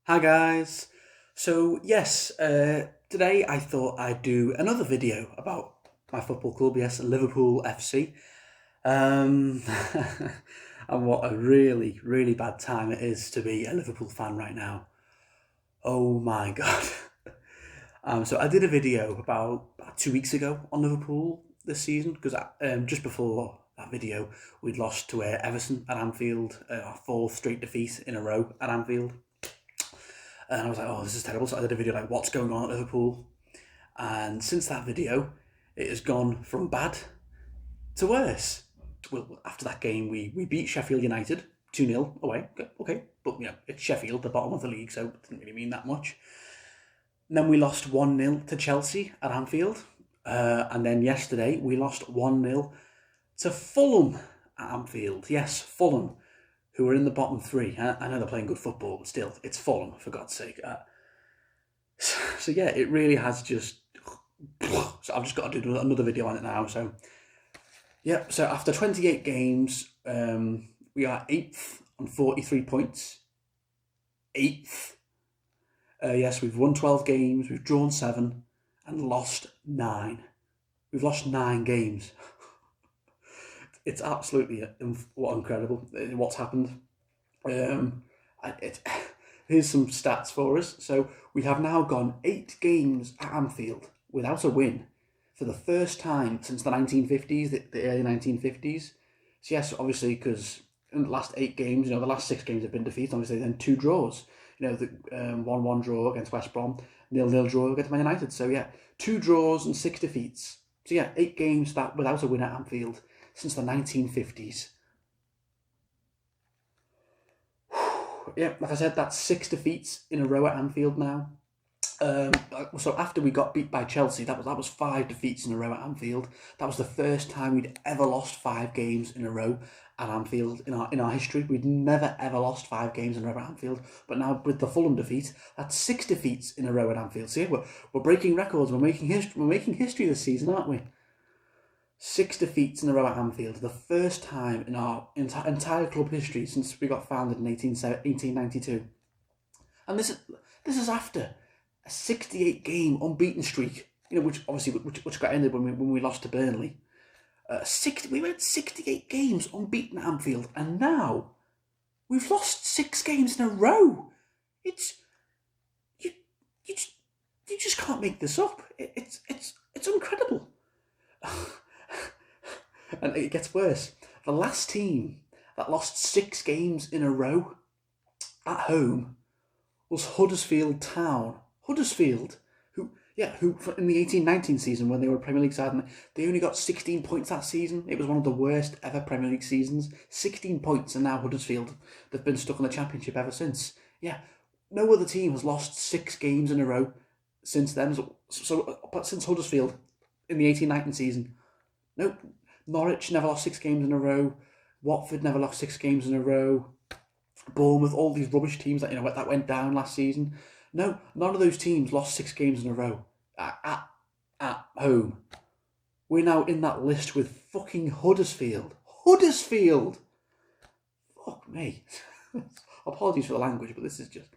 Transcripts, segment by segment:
Hi guys. Today I thought I'd do another video about my football club, yes, Liverpool FC. Um, and what a really, really bad time it is to be a Liverpool fan right now. Oh my God. So I did a video about 2 weeks ago on Liverpool this season because just before that video we'd lost to Everton at Anfield, our fourth straight defeat in a row at Anfield. And I was like, oh, this is terrible. So I did a video like, what's going on at Liverpool? And since that video, it has gone from bad to worse. Well, after that game, we beat Sheffield United 2-0 away. Okay. But, it's Sheffield, the bottom of the league, so it didn't really mean that much. And then we lost 1-0 to Chelsea at Anfield. And then yesterday, we lost 1-0 to Fulham at Anfield. Yes, Fulham, who are in the bottom three. I know they're playing good football, but still, it's Fulham, for God's sake. So yeah, it really has just. So I've just got to do another video on it now. So yeah, so after 28 games, we are 8th on 43 points. 8th. Yes, we've won 12 games, we've drawn 7, and lost 9. We've lost 9 games. It's absolutely incredible what's happened. Here's some stats for us. So we have now gone 8 games at Anfield without a win for the first time since the 1950s, the early 1950s. So yes, obviously, because in the last 8 games, the last 6 games have been defeats. Obviously, then 2 draws. The 1-1 draw against West Brom, 0-0 draw against Man United. So yeah, 2 draws and 6 defeats. So yeah, 8 games without a win at Anfield since the 1950s. Yeah, like I said, that's 6 defeats in a row at Anfield now. So after we got beat by Chelsea, that was 5 defeats in a row at Anfield. That was the first time we'd ever lost 5 games in a row at Anfield in our history. We'd never ever lost 5 games in a row at Anfield. But now with the Fulham defeat, that's 6 defeats in a row at Anfield. So yeah, we're breaking records. We're making history. We're making history this season, aren't we? 6 defeats in a row at Anfield, the first time in our entire club history since we got founded in 1892. And this is after a 68 game unbeaten streak, which obviously which got ended when we lost to Burnley. We went 68 games unbeaten at Anfield, and now we've lost 6 games in a row. It's you you just, you just can't make this up. It's incredible. And it gets worse. The last team that lost 6 games in a row at home was Huddersfield Town. Huddersfield, who in the 18-19 season when they were a Premier League side, they only got 16 points that season. It was one of the worst ever Premier League seasons. 16 points, and now Huddersfield, they've been stuck in the Championship ever since. Yeah, no other team has lost 6 games in a row since then. But since Huddersfield in the 18-19 season, nope. Norwich never lost 6 games in a row. Watford never lost 6 games in a row. Bournemouth, all these rubbish teams that went down last season. No, none of those teams lost 6 games in a row at home. We're now in that list with fucking Huddersfield. Huddersfield! Fuck me. Apologies for the language, but this is just...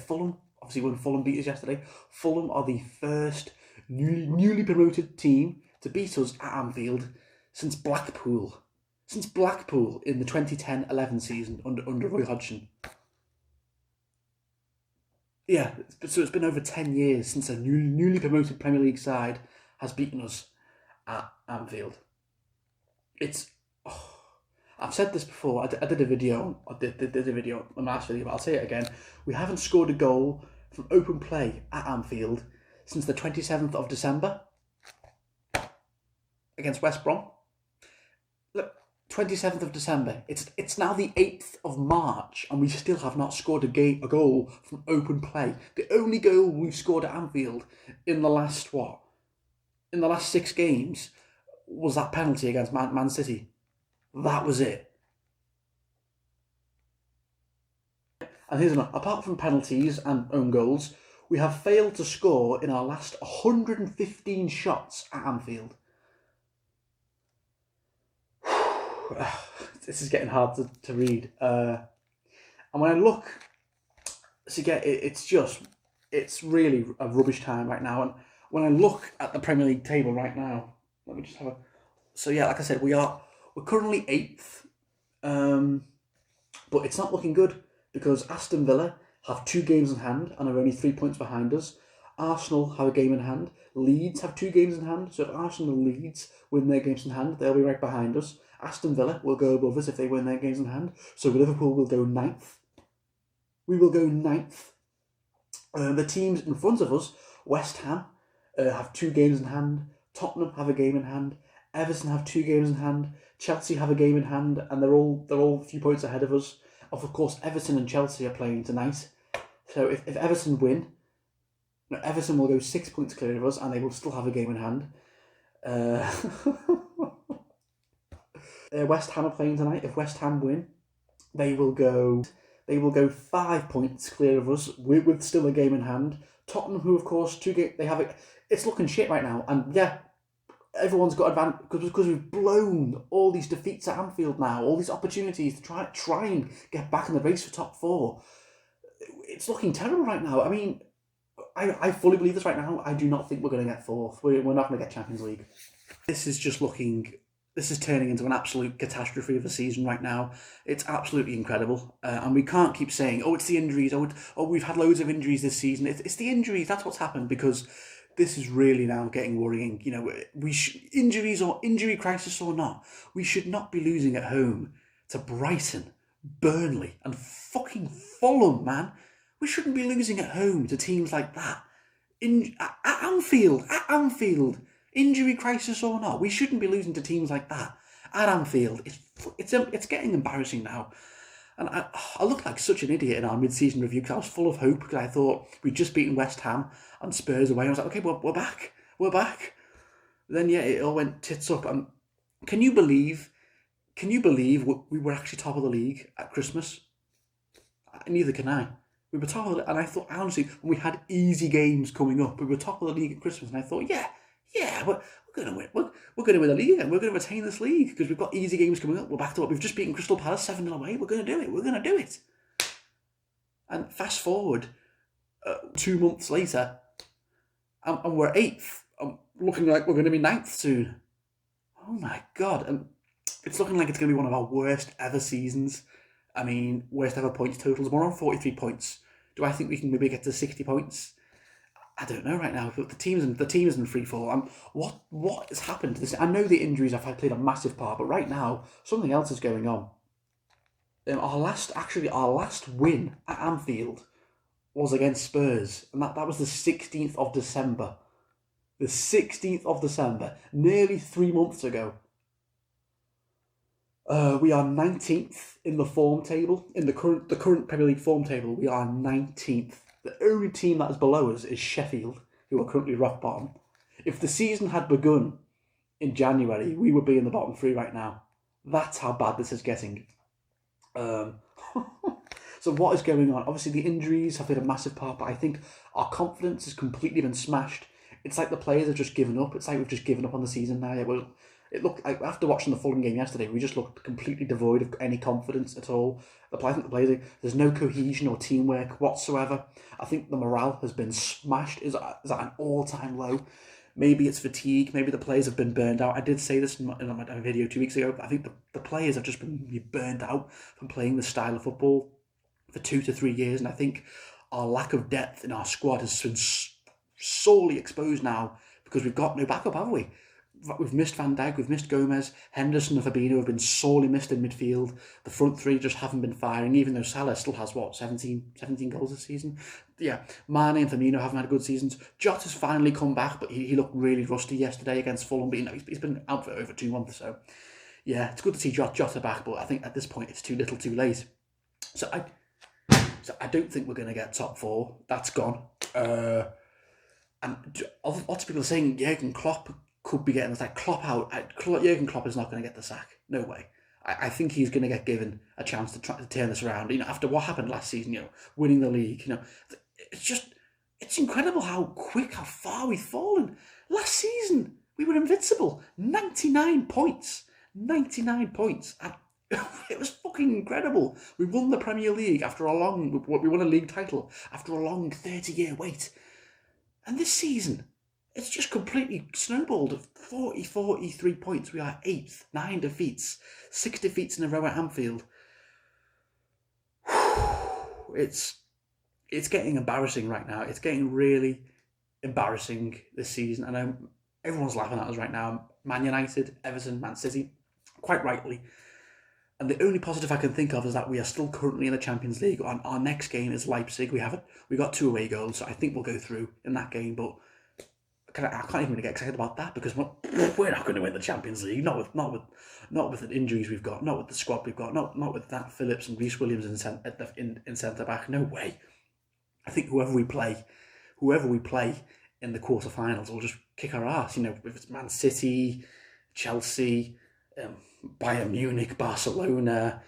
Fulham, obviously when Fulham beat us yesterday, Fulham are the first newly promoted team to beat us at Anfield since Blackpool. Since Blackpool in the 2010-11 season under Roy Hodgson. Yeah, so it's been over 10 years since a newly promoted Premier League side has beaten us at Anfield. I've said this before. I did a video. I did a video on my last video, but I'll say it again. We haven't scored a goal from open play at Anfield since the 27th of December against West Brom. Look, 27th of December. It's now the 8th of March, and we still have not scored a goal from open play. The only goal we've scored at Anfield in the last 6 games was that penalty against Man City. That was it. And here's another. Apart from penalties and own goals, we have failed to score in our last 115 shots at Anfield. This is getting hard to read. And when I look So yeah, it's really a rubbish time right now. And when I look at the Premier League table right now, let me just have a. So yeah, like I said, we're currently eighth, but it's not looking good because Aston Villa have 2 games in hand and are only 3 points behind us. Arsenal have a game in hand. Leeds have 2 games in hand. So if Arsenal and Leeds win their games in hand, they'll be right behind us. Aston Villa will go above us if they win their games in hand. So Liverpool will go ninth. We will go ninth. The teams in front of us, West Ham, have 2 games in hand. Tottenham have a game in hand. Everton have 2 games in hand. Chelsea have a game in hand, and they're all a few points ahead of us. Of course, Everton and Chelsea are playing tonight. So if Everton win, Everton will go 6 points clear of us, and they will still have a game in hand. West Ham are playing tonight. If West Ham win, they will go 5 points clear of us with still a game in hand. Tottenham, who of course they have it. It's looking shit right now, and yeah, everyone's got advantage because we've blown all these defeats at Anfield now, all these opportunities to try and get back in the race for top 4. It's looking terrible right now. I mean, I fully believe this right now. I do not think we're going to get 4th. We're not going to get Champions League. This is turning into an absolute catastrophe of a season right now. It's absolutely incredible. And we can't keep saying, oh, it's the injuries. Oh, we've had loads of injuries this season. It's the injuries. That's what's happened, because this is really now getting worrying. You know, injuries or injury crisis or not, we should not be losing at home to Brighton, Burnley and fucking Fulham, man. We shouldn't be losing at home to teams like that. At Anfield. Injury crisis or not, we shouldn't be losing to teams like that at Anfield. It's getting embarrassing now. And I looked like such an idiot in our mid-season review because I was full of hope because I thought we'd just beaten West Ham and Spurs away. I was like, okay, we're back. Then yeah, it all went tits up. And can you believe we were actually top of the league at Christmas? Neither can I. We were top of the league, and I thought, honestly, when we had easy games coming up, we were top of the league at Christmas, and I thought, yeah, we're going to win. We're going to win the league, and we're going to retain this league because we've got easy games coming up. We're back to what we've just beaten Crystal Palace 7-0 away. We're going to do it. And fast forward 2 months later, and we're 8th. Looking like we're going to be 9th soon. Oh my God. And it's looking like it's going to be one of our worst ever seasons. I mean, worst ever points totals. We're on 43 points. Do I think we can maybe get to 60 points? I don't know right now. But the team's in free fall. What has happened to this? I know the injuries have played a massive part, but right now something else is going on. Our last win at Anfield was against Spurs, and that was the 16th of December. The 16th of December, nearly 3 months ago. We are 19th in the form table. In the current Premier League form table, we are 19th. The only team that is below us is Sheffield, who are currently rock bottom. If the season had begun in January, we would be in the bottom 3 right now. That's how bad this is getting. So what is going on? Obviously, the injuries have played a massive part, but I think our confidence has completely been smashed. It's like the players have just given up. It's like we've just given up on the season now. It looked like, after watching the Fulham game yesterday, we just looked completely devoid of any confidence at all. I think the players, there's no cohesion or teamwork whatsoever. I think the morale has been smashed. Is at an all-time low. Maybe it's fatigue. Maybe the players have been burned out. I did say this in my video 2 weeks ago. I think the players have just been burned out from playing this style of football for 2 to 3 years. And I think our lack of depth in our squad has been sorely exposed now because we've got no backup, have we? We've missed Van Dijk, we've missed Gomez, Henderson and Fabinho have been sorely missed in midfield. The front 3 just haven't been firing, even though Salah still has, 17 goals this season? Yeah, Mane and Firmino haven't had good seasons. Jota's finally come back, but he looked really rusty yesterday against Fulham, but he's been out for over 2 months, so yeah, it's good to see Jota back, but I think at this point it's too little too late. So I don't think we're going to get top 4. That's gone. And lots of people are saying Jurgen Klopp could be getting this, like Klopp out. Jurgen Klopp is not going to get the sack. No way. I think he's going to get given a chance to try to turn this around. After what happened last season, winning the league, it's incredible how far we've fallen. Last season, we were invincible. 99 points. 99 points. It was fucking incredible. We won the Premier League after we won a league title after a long 30-year wait. And this season, it's just completely snowballed. 43 points. We are 8th, 9 defeats, 6 defeats in a row at Anfield. It's getting embarrassing right now. It's getting really embarrassing this season. I know everyone's laughing at us right now. Man United, Everton, Man City, quite rightly. And the only positive I can think of is that we are still currently in the Champions League. Our next game is Leipzig. We got 2 away goals, so I think we'll go through in that game. But I can't even get excited about that because we're not going to win the Champions League. Not with the injuries we've got. Not with the squad we've got. Not with that Phillips and Reece Williams in centre back. No way. I think whoever we play in the quarterfinals will just kick our ass. If it's Man City, Chelsea, Bayern Munich, Barcelona,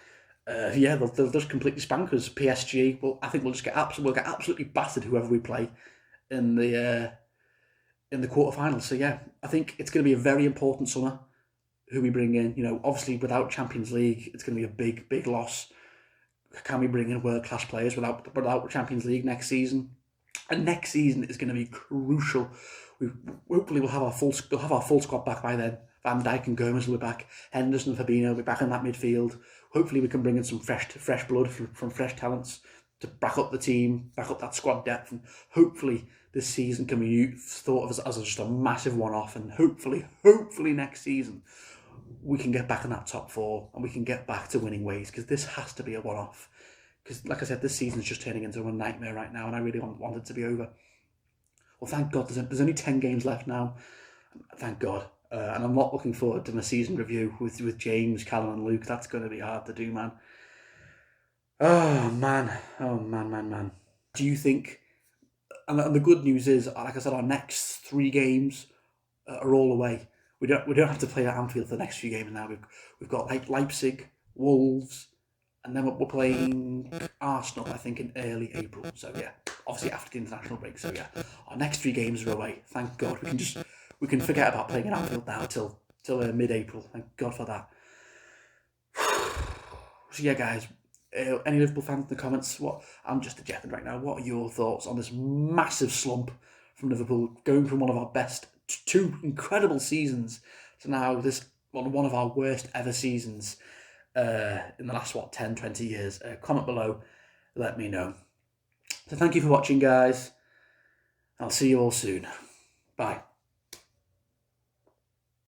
they'll just completely spank us. PSG, well, I think we'll get absolutely battered whoever we play in the quarterfinals. So yeah, I think it's going to be a very important summer. Who we bring in, obviously without Champions League, it's going to be a big loss. Can we bring in world-class players without Champions League next season? And next season is going to be crucial. Hopefully we'll have our full squad back by then. Van Dijk and Gomez will be back. Henderson and Fabinho will be back in that midfield. Hopefully we can bring in some fresh blood from fresh talents to back up the team, back up that squad depth, and hopefully this season can be thought of as just a massive one-off. And hopefully next season we can get back in that top 4 and we can get back to winning ways, because this has to be a one-off. Because, like I said, this season's just turning into a nightmare right now, and I really want it to be over. Well, thank God, there's only 10 games left now. Thank God. And I'm not looking forward to my season review with James, Callum and Luke. That's going to be hard to do, man. Oh, man. Do you think... And the good news is, like I said, our next 3 games are all away. We don't have to play at Anfield for the next few games now. We've got Leipzig, Wolves, and then we're playing Arsenal, I think, in early April. So yeah, obviously after the international break. So yeah, our next 3 games are away. Thank God. We can forget about playing at Anfield now till mid-April. Thank God for that. So yeah, guys, any Liverpool fans in the comments? I'm just dejected right now. What are your thoughts on this massive slump from Liverpool, going from one of our best 2 incredible seasons to now this one of our worst ever seasons in the last 10-20 years? Comment below, let me know. So thank you for watching, guys. I'll see you all soon. Bye.